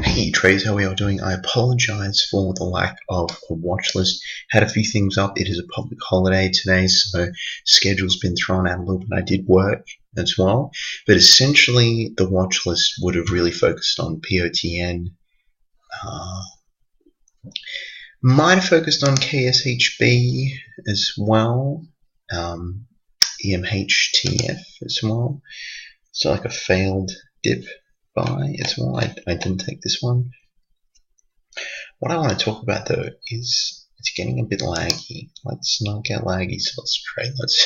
Hey traders, how are we all doing? I apologize for the lack of a watch list. Had a few things up. It is a public holiday today, so schedule's been thrown out a little bit. I did work as well, but essentially the watch list would have really focused on POTN. Might have focused on KSHB as well, EMHTF as well. So like a failed dip buy as well. I didn't take this one. What I want to talk about though is it's getting a bit laggy. Let's not get laggy, so let's trade. Let's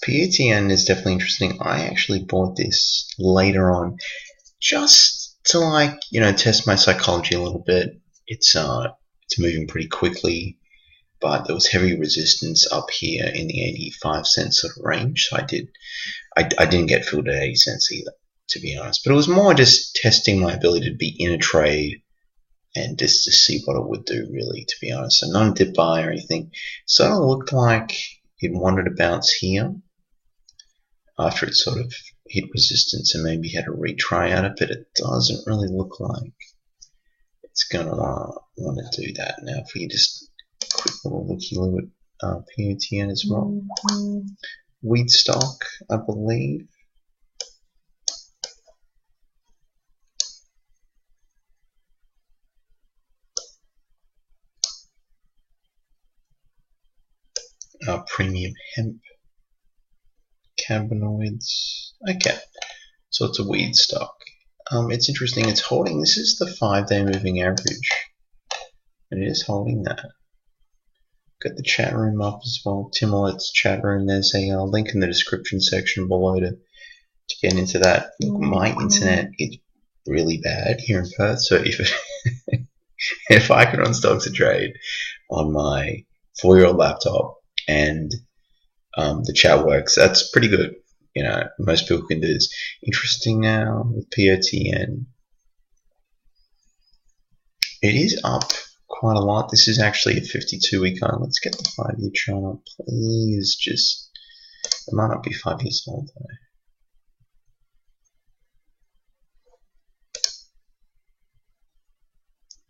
POTN is definitely interesting. I actually bought this later on just to test my psychology a little bit. It's moving pretty quickly, but there was heavy resistance up here in the 85 cent sort of range, so I didn't get filled at 80 cents either, to be honest. But it was more just testing my ability to be in a trade and just to see what it would do, really, to be honest. So not a dip buy or anything. So it looked like it wanted to bounce here after it sort of hit resistance and maybe had a retry at it, but it doesn't really look like it's going to want to do that. Now, if we just quick little looky-loo at POTN as well. Wheat stock, I believe. Premium hemp, cannabinoids. Okay, so it's a weed stock. It's interesting. It's holding. This is the 5-day moving average, and it is holding that. Got the chat room up as well. Timolet's chat room. There's a link in the description section below to get into that. Look, my internet is really bad here in Perth, so if I could run stocks to trade on my 4-year-old laptop and the chat works, that's pretty good. You know, most people can do this. Interesting now with POTN. It is up quite a lot. This is actually a 52-week high. Let's get the 5-year chart up, please. Just, it might not be 5 years old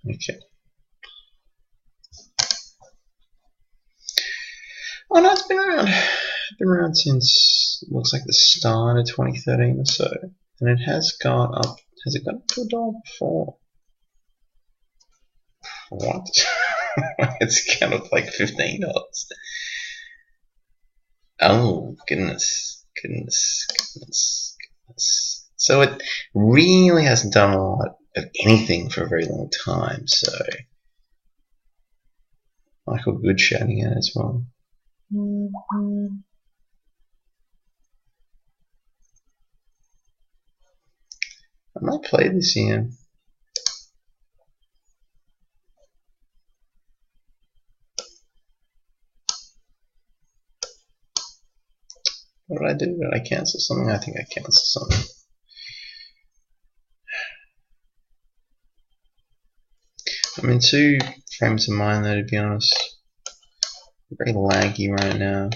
though. Okay. Oh no, it's been around. Been around since, looks like the start of 2013 or so, and it has gone up. Has it gone up to $1 before? What? It's gone up like $15. Oh goodness. So it really hasn't done a lot of anything for a very long time. So Michael Good shouting in as well. I might play this here. What did I do? Did I cancel something? I think I canceled something. I'm in 2 frames of mind though, to be honest. Very laggy right now.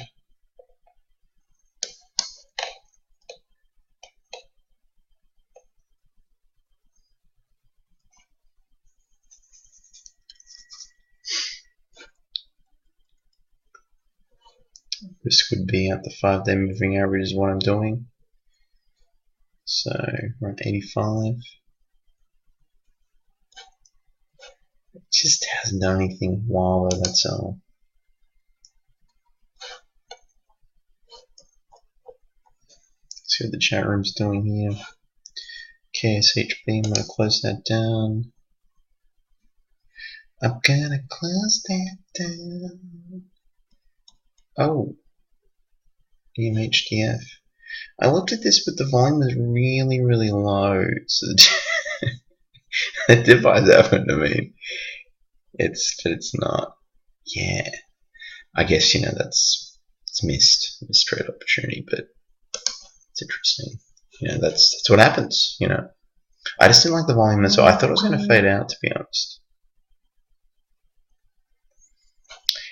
Risk would be at the 5-day moving average is what I'm doing. So we're at 85. It just hasn't done anything wild though, that's all. See what the chat room's doing here. KSHB, I'm going to close that down. I'm gonna close that down. Oh, EMHTF. I looked at this, but the volume was really, really low. So the dip buys happened to me. But it's not. Yeah, I guess it's missed trade opportunity, but it's interesting. That's what happens. I just didn't like the volume, so I thought it was going to fade out, to be honest.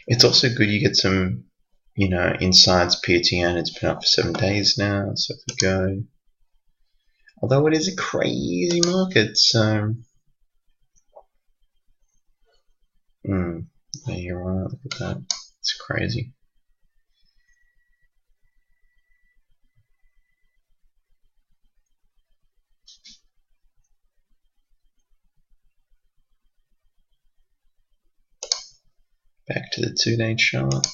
It's also good you get some you know, insides POTN, it's been up for 7 days now. So if we go, although it is a crazy market, so yeah, you're right. Look at that. It's crazy. Back to the 2-day chart.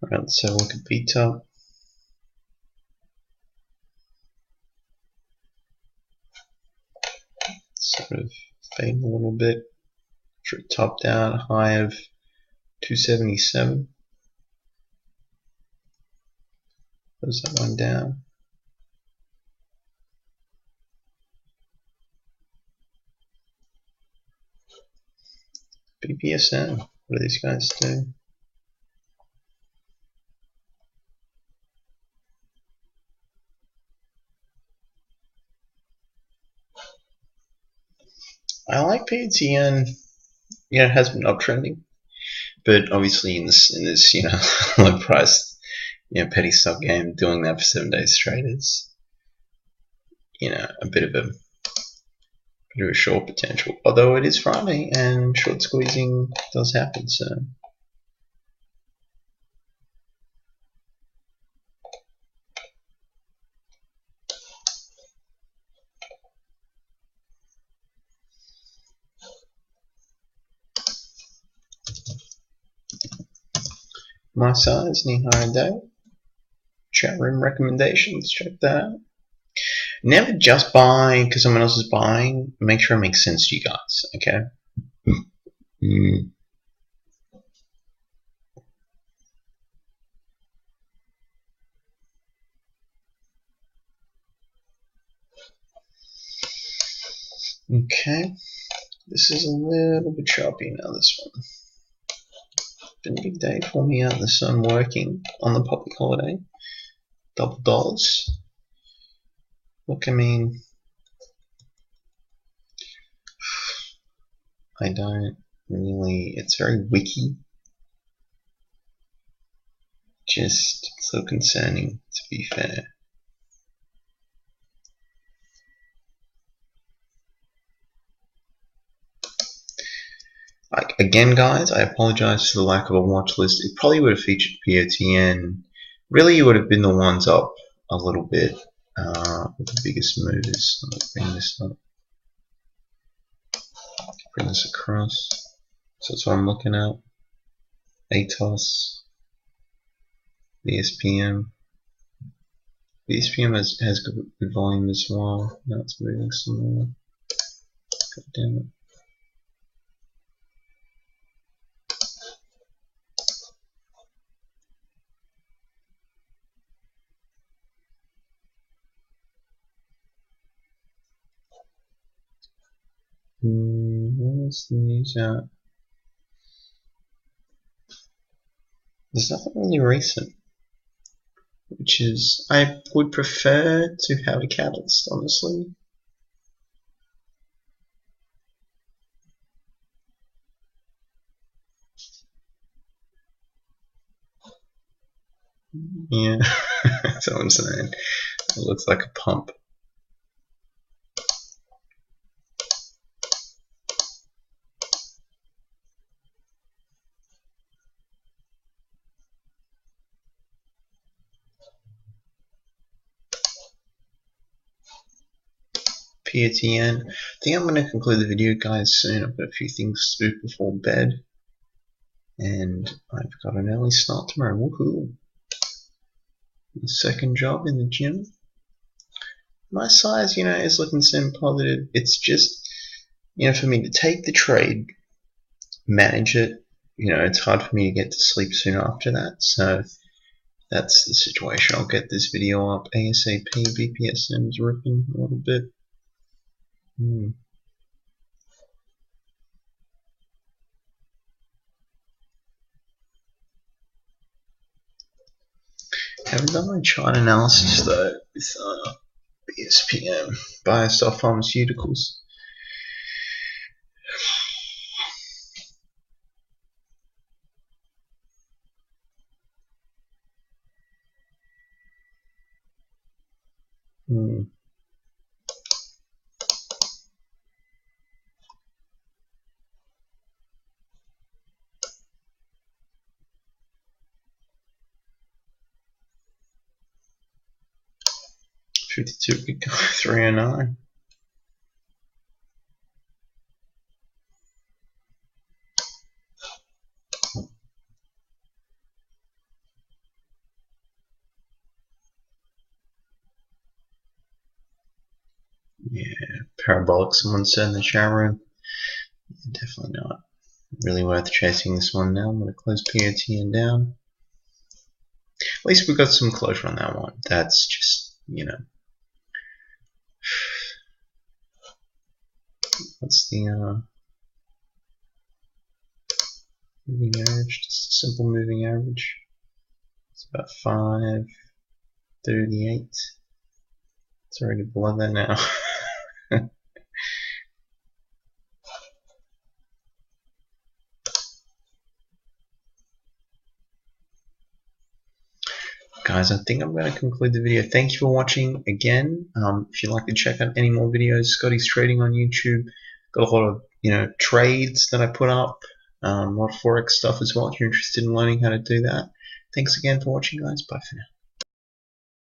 Alright, let's have a look at B-top. Sort of fade a little bit. For a top down high of 277. Close that one down. BPSM. What do these guys do? I like POTN. Yeah, it has been uptrending, but obviously in this you know low price, you know, petty stock game, doing that for 7 days straight is, you know, a bit of a short potential. Although it is Friday and short squeezing does happen, so. My size, knee high and day. Chat room recommendations, check that out. Never just buy because someone else is buying. Make sure it makes sense to you guys, okay? Okay, this is a little bit choppy now, this one. Been a big day for me out in the sun working on the public holiday. Double dollars. Look, I mean, I don't really, it's very wiki. Just so concerning, to be fair. Like, again, guys, I apologize for the lack of a watch list. It probably would have featured POTN. Really, it would have been the ones up a little bit with the biggest movers. Let's bring this up. Bring this across. So that's what I'm looking at. ATOS. VSPM. VSPM has good volume as well. Now it's moving some more. God damn it. Where's the news at? There's nothing really recent, which is, I would prefer to have a catalyst, honestly. Yeah, that's what I'm saying. It looks like a pump. POTN. I think I'm going to conclude the video, guys, soon. I've got a few things to do before bed. And I've got an early start tomorrow. Woohoo! The second job in the gym. My size, you know, is looking sim positive. It's just, you know, for me to take the trade, manage it, you know, it's hard for me to get to sleep soon after that. So that's the situation. I'll get this video up ASAP. BPSM's ripping a little bit. Haven't done my chart analysis though with BSPM, Biostop Pharmaceuticals. Hmm. $52 could go 309. Yeah, parabolic, someone said in the chat room. Yeah, definitely not really worth chasing this one now. I'm going to close POTN down. At least we got some closure on that one. That's just, you know, what's the moving average? Just a simple moving average. It's about 538. It's already below that now. Guys, I think I'm going to conclude the video. Thank you for watching again. If you'd like to check out any more videos, Scotty's Trading on YouTube. Got a lot of trades that I put up, a lot of forex stuff as well. If you're interested in learning how to do that. Thanks again for watching, guys. Bye for now.